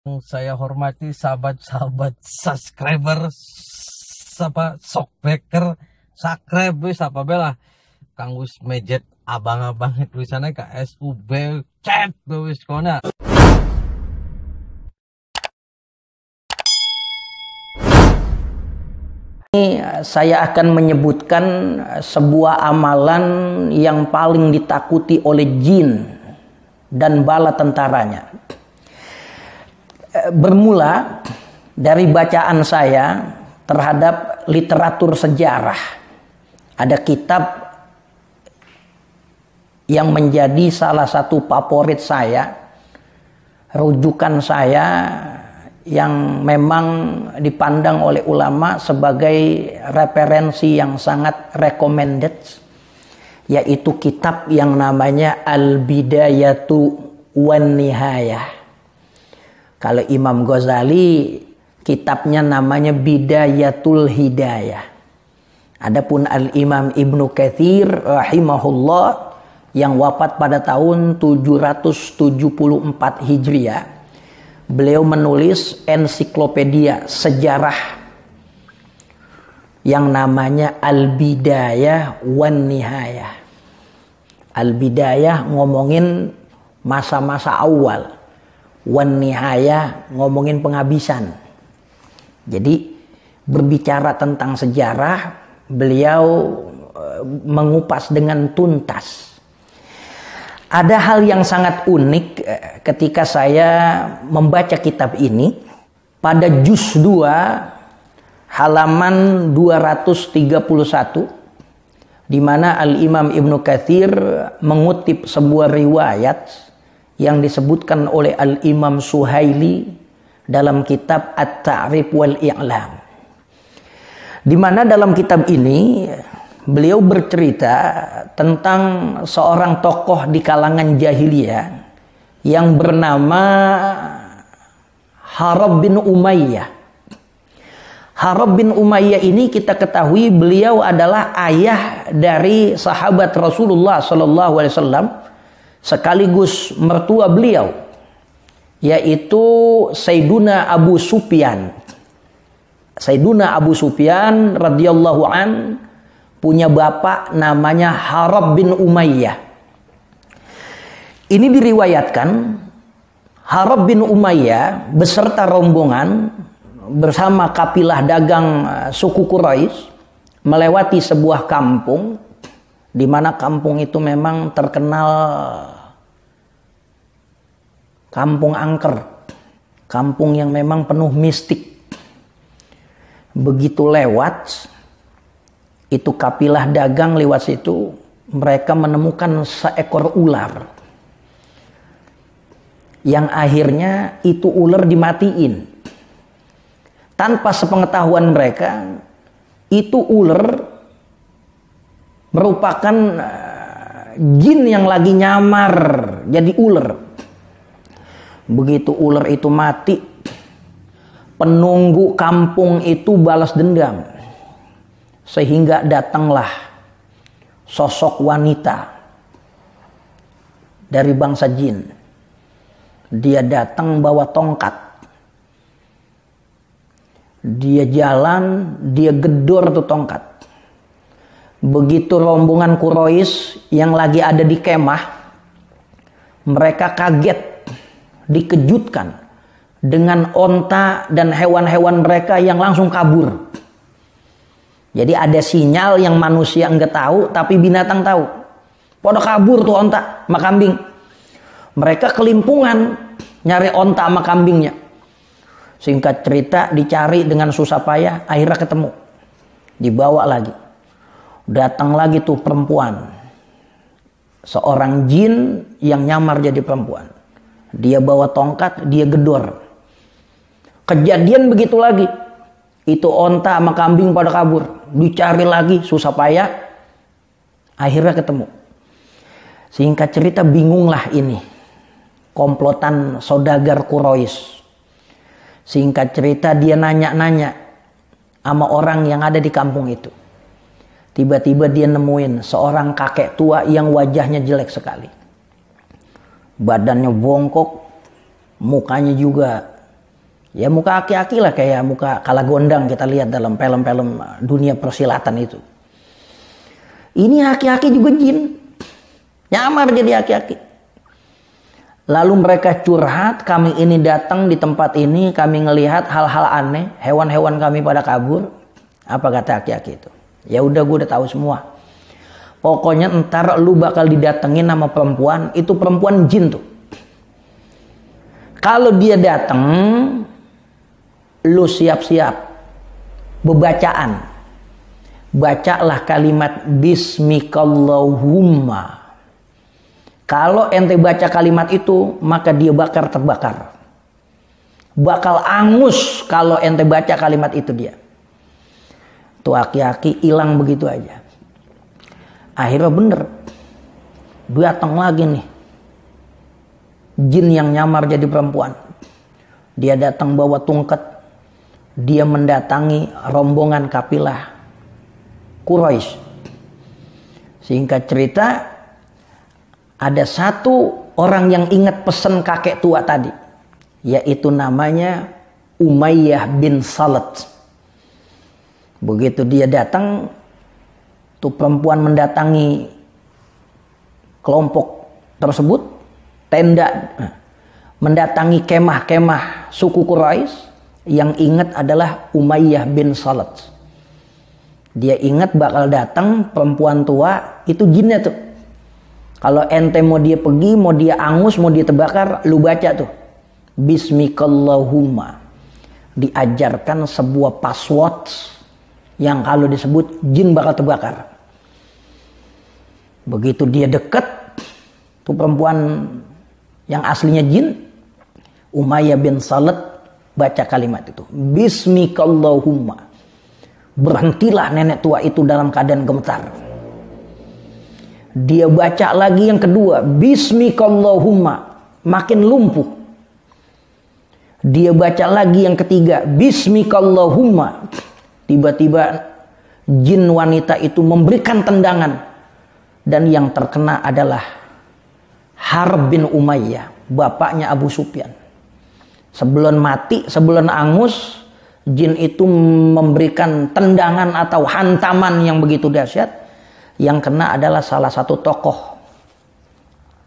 Yang saya hormati sahabat-sahabat subscriber, shockbreaker, subscribe wis apa bela Kang wis mejet abang-abang tulisannya KSUB chat wis kona. Saya akan menyebutkan sebuah amalan yang paling ditakuti oleh jin dan bala tentaranya. Bermula dari bacaan saya terhadap literatur sejarah. Ada kitab yang menjadi salah satu favorit saya, rujukan saya yang memang dipandang oleh ulama sebagai referensi yang sangat recommended, yaitu kitab yang namanya Al-Bidayatu wan Nihayah. Kalau Imam Ghazali kitabnya namanya Bidayatul Hidayah. Adapun Al-Imam Ibnu Katsir rahimahullah yang wafat pada tahun 774 Hijriah, beliau menulis ensiklopedia sejarah yang namanya Al-Bidayah wan Nihayah. Al-Bidayah ngomongin masa-masa awal, wan Nihayah ngomongin penghabisan. Jadi berbicara tentang sejarah, beliau mengupas dengan tuntas. Ada hal yang sangat unik ketika saya membaca kitab ini. Pada juz 2 halaman 231, di mana Al-Imam Ibnu Katsir mengutip sebuah riwayat yang disebutkan oleh Al-Imam Suhaili dalam kitab At-Ta'rif wal I'lam. Di mana dalam kitab ini beliau bercerita tentang seorang tokoh di kalangan jahiliyah yang bernama Harab bin Umayyah. Harab bin Umayyah ini kita ketahui beliau adalah ayah dari sahabat Rasulullah SAW sekaligus mertua beliau, yaitu Sayyiduna Abu Sufyan. Sayyiduna Abu Sufyan radhiyallahu an punya bapak namanya Harab bin Umayyah. Ini diriwayatkan Harab bin Umayyah beserta rombongan bersama kapilah dagang suku Quraisy melewati sebuah kampung, di mana kampung itu memang terkenal kampung angker, kampung yang memang penuh mistik. Begitu lewat itu kapilah dagang lewat situ, mereka menemukan seekor ular yang akhirnya itu ular dimatiin. Tanpa sepengetahuan mereka, itu ular merupakan jin yang lagi nyamar jadi ular. Begitu ular itu mati, penunggu kampung itu balas dendam, sehingga datanglah sosok wanita dari bangsa jin. Dia datang bawa tongkat, dia jalan, dia gedor tuh tongkat. Begitu rombongan Quraisy yang lagi ada di kemah, mereka kaget, dikejutkan dengan onta dan hewan-hewan mereka yang langsung kabur. Jadi ada sinyal yang manusia enggak tahu, tapi binatang tahu. Pada kabur tuh onta sama kambing. Mereka kelimpungan nyari onta sama kambingnya. Singkat cerita, dicari dengan susah payah, akhirnya ketemu. Dibawa lagi. Datang lagi tuh perempuan. Seorang jin yang nyamar jadi perempuan. Dia bawa tongkat, dia gedor. Kejadian begitu lagi. Itu onta sama kambing pada kabur. Dicari lagi, susah payah. Akhirnya ketemu. Singkat cerita, bingunglah ini komplotan saudagar Quraisy. Singkat cerita, dia nanya-nanya sama orang yang ada di kampung itu. Tiba-tiba dia nemuin seorang kakek tua yang wajahnya jelek sekali. Badannya bongkok, mukanya juga Ya muka aki-aki lah, kayak muka Kalagondang kita lihat dalam film-film dunia persilatan itu. Ini aki-aki juga jin. Nyamar jadi aki-aki. Lalu mereka curhat, kami ini datang di tempat ini, kami ngelihat hal-hal aneh, hewan-hewan kami pada kabur. Apa kata aki-aki itu? Ya udah, gue udah tahu semua. Pokoknya ntar lu bakal didatengin sama perempuan, itu perempuan jin tuh. Kalau dia datang, lu siap-siap bebacaan. Bacalah kalimat Bismikallahumma. Kalau ente baca kalimat itu, maka dia bakal terbakar. Bakal angus kalau ente baca kalimat itu dia. Tuh aki-aki hilang begitu aja. Akhirnya bener. Datang lagi nih. Jin yang nyamar jadi perempuan. Dia datang bawa tungket. Dia mendatangi rombongan kafilah Quraisy. Singkat cerita, ada satu orang yang ingat pesan kakek tua tadi, yaitu namanya Umayyah bin Salat. Begitu dia datang, tuh perempuan mendatangi kelompok tersebut, tenda, mendatangi kemah-kemah suku Quraisy. Yang ingat adalah Umayyah bin Salat. Dia ingat bakal datang perempuan tua, itu jinnya tuh. Kalau ente mau dia pergi, mau dia angus, mau dia terbakar, lu baca tuh Bismikallahumma. Diajarkan sebuah password yang kalau disebut jin bakal terbakar. Begitu dia deket, tuh perempuan yang aslinya jin, Umayyah bin Salat, baca kalimat itu Bismikallahumma. Berhentilah nenek tua itu dalam keadaan gemetar. Dia baca lagi yang kedua, Bismikallahumma, makin lumpuh. Dia baca lagi yang ketiga, Bismikallahumma. Tiba-tiba jin wanita itu memberikan tendangan. Dan yang terkena adalah Harb bin Umayyah, bapaknya Abu Sufyan. Sebelum mati, sebelum angus, jin itu memberikan tendangan atau hantaman yang begitu dahsyat. Yang kena adalah salah satu tokoh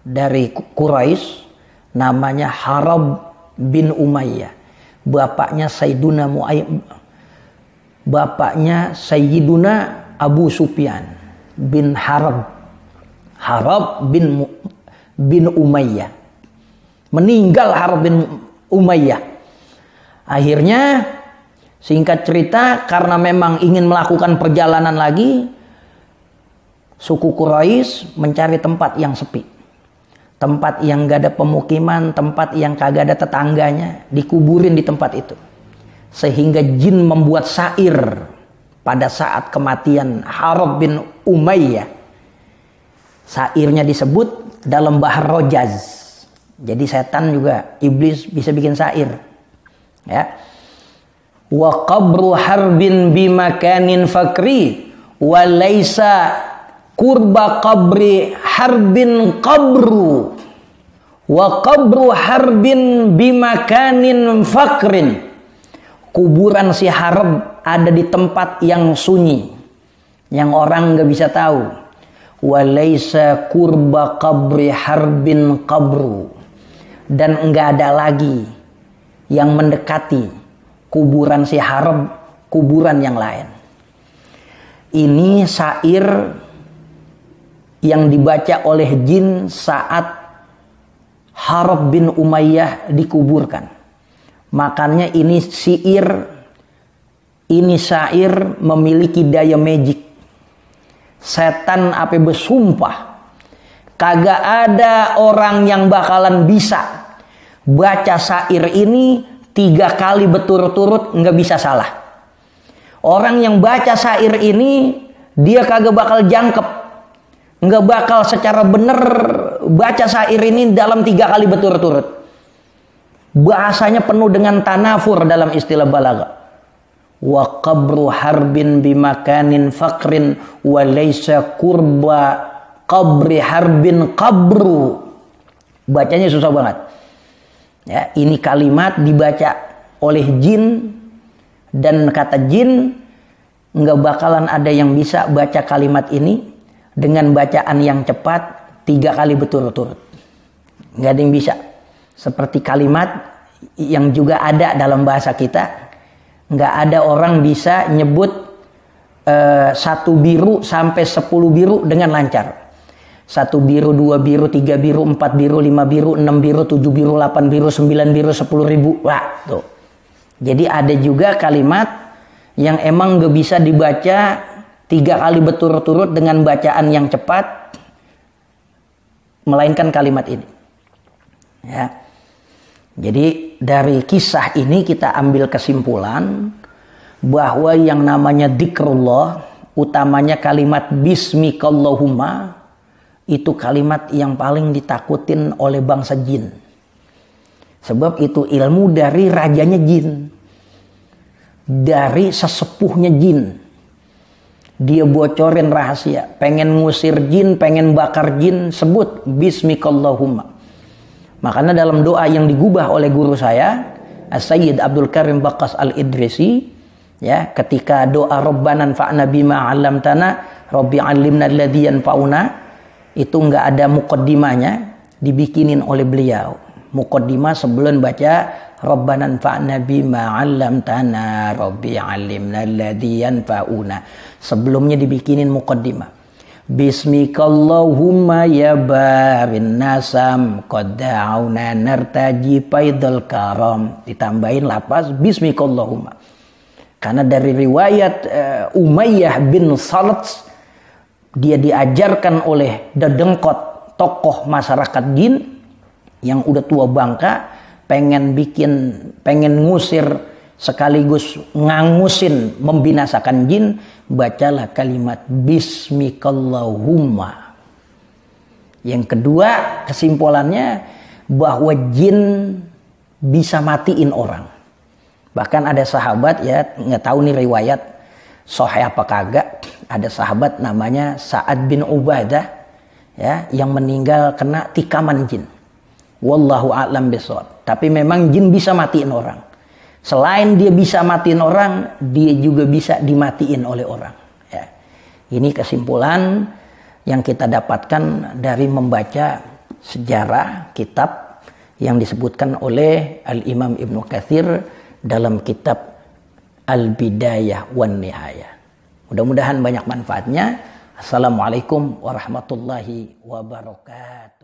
dari Quraisy, namanya Harb bin Umayyah, bapaknya Sayyiduna Abu Sufyan bin Harb bin Umayyah. Meninggal Harb bin Umayyah. Akhirnya singkat cerita, karena memang ingin melakukan perjalanan lagi, suku Quraisy mencari tempat yang sepi, tempat yang gak ada pemukiman, tempat yang kagak ada tetangganya, dikuburin di tempat itu. Sehingga jin membuat syair pada saat kematian Harb bin Umayyah. Syairnya disebut dalam Bahar Rojaz. Jadi setan juga, iblis bisa bikin syair. Ya. Wa qabru harbin bimakanin fakri wa laisa kurba qabri harbin qabru wa qabru harbin bimakanin fakrin. Kuburan si Harb ada di tempat yang sunyi, yang orang gak bisa tahu. Wa laisa kurba qabri harbin qabru. Dan enggak ada lagi yang mendekati kuburan si Harb, kuburan yang lain. Ini syair yang dibaca oleh jin saat Harb bin Umayyah dikuburkan. Makanya ini syair memiliki daya magic. Setan apa bersumpah, kagak ada orang yang bakalan bisa baca syair ini 3 kali berturut-turut nggak bisa salah. Orang yang baca syair ini dia kagak bakal jangkep, nggak bakal secara bener baca syair ini dalam 3 kali berturut-turut. Bahasanya penuh dengan tanafur dalam istilah balagha. Wa qabru harbin bimakanin fakrin wa laysa kurba qabri harbin qabru. Bacanya susah banget. Ya, ini kalimat dibaca oleh jin, dan kata jin nggak bakalan ada yang bisa baca kalimat ini dengan bacaan yang cepat 3 kali berturut-turut. Nggak ada yang bisa. Seperti kalimat yang juga ada dalam bahasa kita, nggak ada orang bisa nyebut 1 biru sampai 10 biru dengan lancar. 1 biru, 2 biru, 3 biru, 4 biru, 5 biru, 6 biru, 7 biru, 8 biru, 9 biru, 10 ribu. Wah, tuh. Jadi ada juga kalimat yang emang gak bisa dibaca 3 kali berturut-turut dengan bacaan yang cepat, melainkan kalimat ini. Ya. Jadi dari kisah ini kita ambil kesimpulan bahwa yang namanya dzikrullah, utamanya kalimat bismikallahumma, itu kalimat yang paling ditakutin oleh bangsa jin. Sebab itu ilmu dari rajanya jin, dari sesepuhnya jin. Dia bocorin rahasia, pengen ngusir jin, pengen bakar jin, sebut bismikallahumma. Makanya dalam doa yang digubah oleh guru saya, As-Sayyid Abdul Karim Baqqas Al-Idrisi, ya, ketika doa Rabbana anfa'na bima 'allamtana, Rabbi 'allimna alladzi yanfa'una, itu enggak ada muqaddimahnya, dibikinin oleh beliau. Muqaddimah sebelum baca Rabbana anfa'na bima 'allamtana, Rabbi 'allimna alladzi yanfa'una. Sebelumnya dibikinin muqaddimah. Bismikallahumma ya barin nasam qad da'auna nartaji faidal karam. Ditambahin lafaz bismikallahumma. Karena dari riwayat Umayyah bin Salat, dia diajarkan oleh dedengkot tokoh masyarakat jin yang udah tua bangka, pengen ngusir sekaligus ngangusin, membinasakan jin, bacalah kalimat bismikallahumma. Yang kedua, kesimpulannya bahwa jin bisa matiin orang. Bahkan ada sahabat, ya, nggak tahu nih riwayat sahih apa kagak, ada sahabat namanya Sa'ad bin Ubadah, ya, yang meninggal kena tikaman jin. Wallahu a'lam bishawab. Tapi memang jin bisa matiin orang. Selain dia bisa matiin orang, dia juga bisa dimatiin oleh orang. Ya. Ini kesimpulan yang kita dapatkan dari membaca sejarah kitab yang disebutkan oleh Al-Imam Ibnu Katsir dalam kitab Al-Bidayah wan Nihayah. Mudah-mudahan banyak manfaatnya. Assalamualaikum warahmatullahi wabarakatuh.